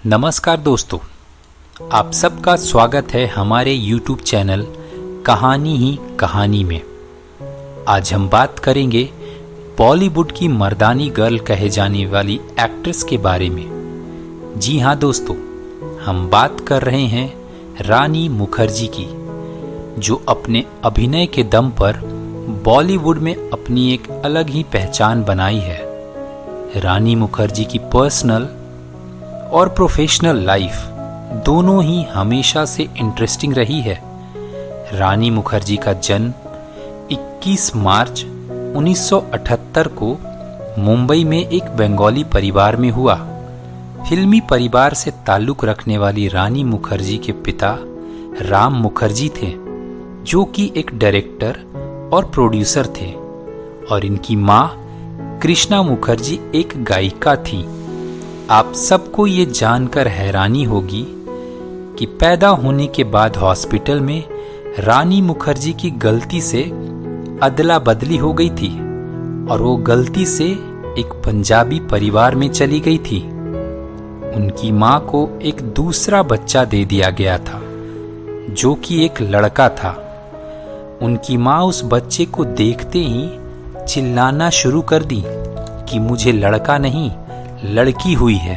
नमस्कार दोस्तों, आप सबका स्वागत है हमारे YouTube चैनल कहानी ही कहानी में। आज हम बात करेंगे बॉलीवुड की मर्दानी गर्ल कहे जाने वाली एक्ट्रेस के बारे में। जी हाँ दोस्तों, हम बात कर रहे हैं रानी मुखर्जी की, जो अपने अभिनय के दम पर बॉलीवुड में अपनी एक अलग ही पहचान बनाई है। रानी मुखर्जी की पर्सनल और प्रोफेशनल लाइफ दोनों ही हमेशा से इंटरेस्टिंग रही है। रानी मुखर्जी का जन्म 21 मार्च 1978 को मुंबई में एक बंगाली परिवार में हुआ। फिल्मी परिवार से ताल्लुक रखने वाली रानी मुखर्जी के पिता राम मुखर्जी थे, जो कि एक डायरेक्टर और प्रोड्यूसर थे, और इनकी माँ कृष्णा मुखर्जी एक गायिका थी। आप सबको ये जानकर हैरानी होगी कि पैदा होने के बाद हॉस्पिटल में रानी मुखर्जी की गलती से अदला बदली हो गई थी और वो गलती से एक पंजाबी परिवार में चली गई थी। उनकी माँ को एक दूसरा बच्चा दे दिया गया था, जो कि एक लड़का था। उनकी माँ उस बच्चे को देखते ही चिल्लाना शुरू कर दी कि मुझे लड़का नहीं, लड़की हुई है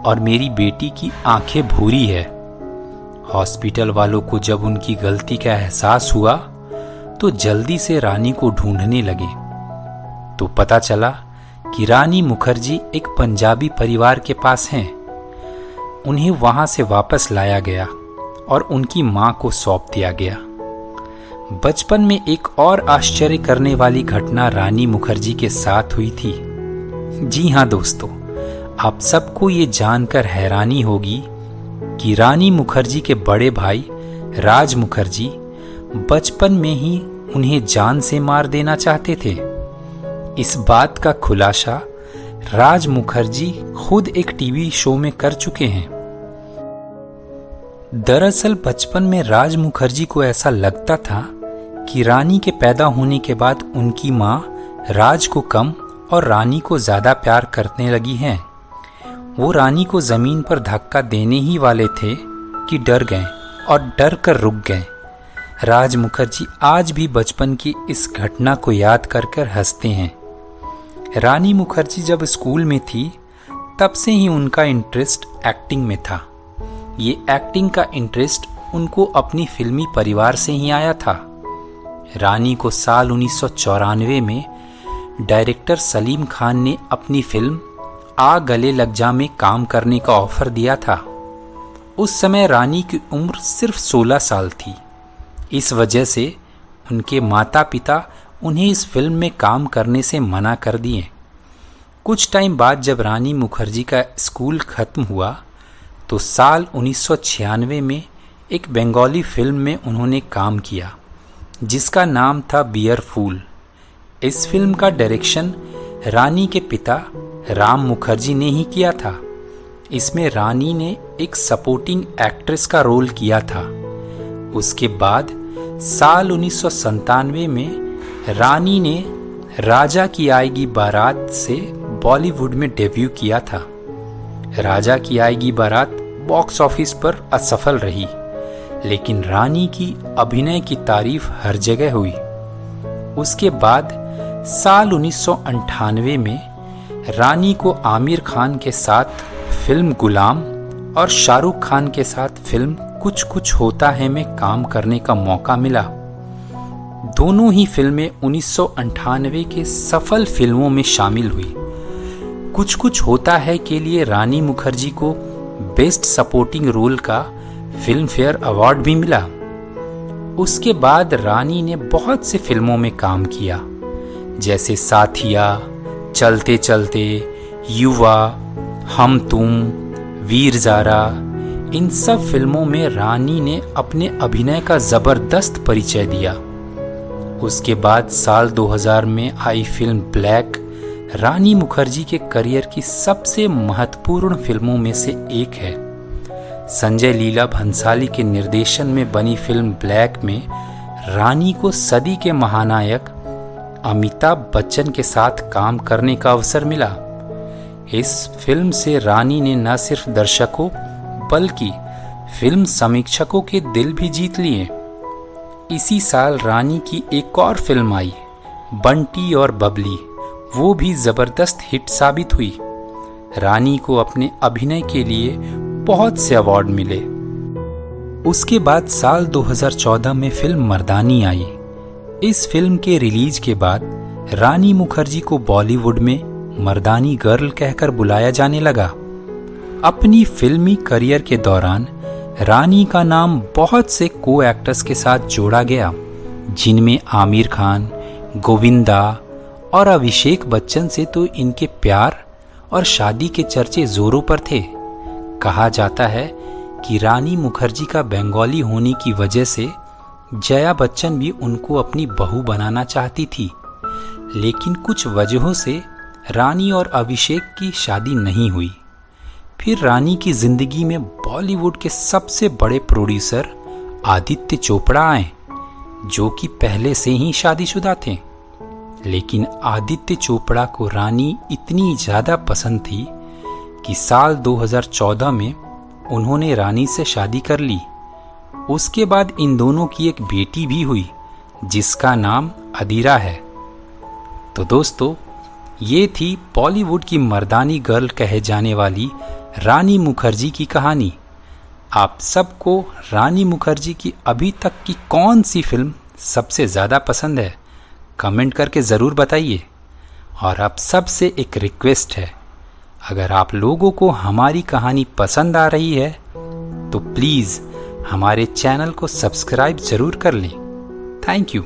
और मेरी बेटी की आंखें भूरी है। हॉस्पिटल वालों को जब उनकी गलती का एहसास हुआ तो जल्दी से रानी को ढूंढने लगे। तो पता चला कि रानी मुखर्जी एक पंजाबी परिवार के पास हैं। उन्हें वहां से वापस लाया गया और उनकी मां को सौंप दिया गया। बचपन में एक और आश्चर्य करने वाली घटना रानी मुखर्जी के साथ हुई थी। जी हाँ दोस्तों, आप सबको ये जानकर हैरानी होगी कि रानी मुखर्जी के बड़े भाई राज मुखर्जी बचपन में ही उन्हें जान से मार देना चाहते थे। इस बात का खुलासा राज मुखर्जी खुद एक टीवी शो में कर चुके हैं। दरअसल बचपन में राज मुखर्जी को ऐसा लगता था कि रानी के पैदा होने के बाद उनकी माँ राज को कम और रानी को ज्यादा प्यार करने लगी हैं। वो रानी को जमीन पर धक्का देने ही वाले थे कि डर गए और डर कर रुक गए। राज मुखर्जी आज भी बचपन की इस घटना को याद कर कर हंसते हैं। रानी मुखर्जी जब स्कूल में थी तब से ही उनका इंटरेस्ट एक्टिंग में था। ये एक्टिंग का इंटरेस्ट उनको अपनी फिल्मी परिवार से ही आया था। रानी को साल 1994 में डायरेक्टर सलीम खान ने अपनी फिल्म आ गले लग जा में काम करने का ऑफर दिया था। उस समय रानी की उम्र सिर्फ 16 साल थी। इस वजह से उनके माता पिता उन्हें इस फिल्म में काम करने से मना कर दिए। कुछ टाइम बाद जब रानी मुखर्जी का स्कूल खत्म हुआ तो साल 1996 में एक बंगाली फिल्म में उन्होंने काम किया, जिसका नाम था बियर फूल। इस फिल्म का डायरेक्शन रानी के पिता राम मुखर्जी ने ही किया था। इसमें रानी ने एक सपोर्टिंग एक्ट्रेस का रोल किया था। उसके बाद साल 1997 में रानी ने राजा की आएगी बारात से बॉलीवुड में डेब्यू किया था। राजा की आएगी बारात बॉक्स ऑफिस पर असफल रही, लेकिन रानी की अभिनय की तारीफ हर जगह हुई। उसके बाद साल 1998 में रानी को आमिर खान के साथ फिल्म गुलाम और शाहरुख खान के साथ फिल्म कुछ कुछ होता है में काम करने का मौका मिला। दोनों ही फिल्में 1998 के सफल फिल्मों में शामिल हुई। कुछ कुछ होता है के लिए रानी मुखर्जी को बेस्ट सपोर्टिंग रोल का फिल्म फेयर अवार्ड भी मिला। उसके बाद रानी ने बहुत से फिल्मों में काम किया, जैसे साथिया, चलते चलते, युवा, हम तुम, वीर ज़ारा। इन सब फिल्मों में रानी ने अपने अभिनय का जबरदस्त परिचय दिया। उसके बाद साल 2000 में आई फिल्म ब्लैक रानी मुखर्जी के करियर की सबसे महत्वपूर्ण फिल्मों में से एक है। संजय लीला भंसाली के निर्देशन में बनी फिल्म ब्लैक में रानी को सदी के महानायक अमिताभ बच्चन के साथ काम करने का अवसर मिला। इस फिल्म से रानी ने न सिर्फ दर्शकों बल्कि फिल्म समीक्षकों के दिल भी जीत लिए। इसी साल रानी की एक और फिल्म आई, बंटी और बबली, वो भी जबरदस्त हिट साबित हुई। रानी को अपने अभिनय के लिए बहुत से अवार्ड मिले। उसके बाद साल 2014 में फिल्म मर्दानी आई। इस फिल्म के रिलीज के बाद रानी मुखर्जी को बॉलीवुड में मर्दानी गर्ल कहकर बुलाया जाने लगा। अपनी फिल्मी करियर के दौरान रानी का नाम बहुत से को एक्टर्स के साथ जोड़ा गया, जिनमें आमिर खान, गोविंदा और अभिषेक बच्चन से तो इनके प्यार और शादी के चर्चे जोरों पर थे। कहा जाता है कि रानी मुखर्जी का बंगाली होने की वजह से जया बच्चन भी उनको अपनी बहू बनाना चाहती थी, लेकिन कुछ वजहों से रानी और अभिषेक की शादी नहीं हुई। फिर रानी की जिंदगी में बॉलीवुड के सबसे बड़े प्रोड्यूसर आदित्य चोपड़ा आए, जो कि पहले से ही शादीशुदा थे। लेकिन आदित्य चोपड़ा को रानी इतनी ज़्यादा पसंद थी कि साल 2014 में उन्होंने रानी से शादी कर ली। उसके बाद इन दोनों की एक बेटी भी हुई, जिसका नाम अदीरा है। तो दोस्तों, ये थी बॉलीवुड की मर्दानी गर्ल कहे जाने वाली रानी मुखर्जी की कहानी। आप सबको रानी मुखर्जी की अभी तक की कौन सी फिल्म सबसे ज़्यादा पसंद है, कमेंट करके ज़रूर बताइए। और आप सबसे एक रिक्वेस्ट है, अगर आप लोगों को हमारी कहानी पसंद आ रही है तो प्लीज़ हमारे चैनल को सब्सक्राइब ज़रूर कर लें। Thank you.